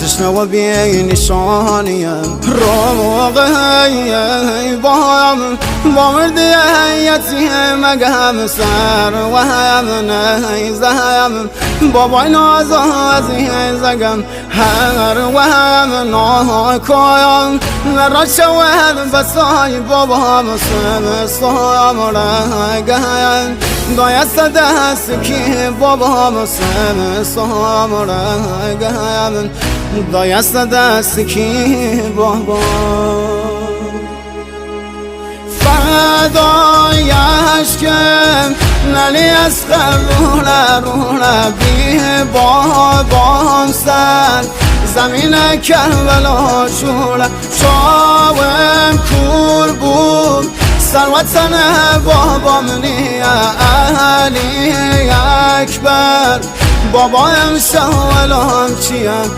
تشنه و بی نشانیم روغی با مردی یتیم هم سر و هم نیزم بابای نازازی زگم هر و هم ناکایم را شود بسای بابا مسلم سام رگم دایست دست کی بابا مسلم سام رگم دایست دست کی بابا فدایش که نلی از رونا بی بابام سر زمین کربلا شوره شاوم کور بود سروتن بابام نی علی اکبر بابایم شاولام چیم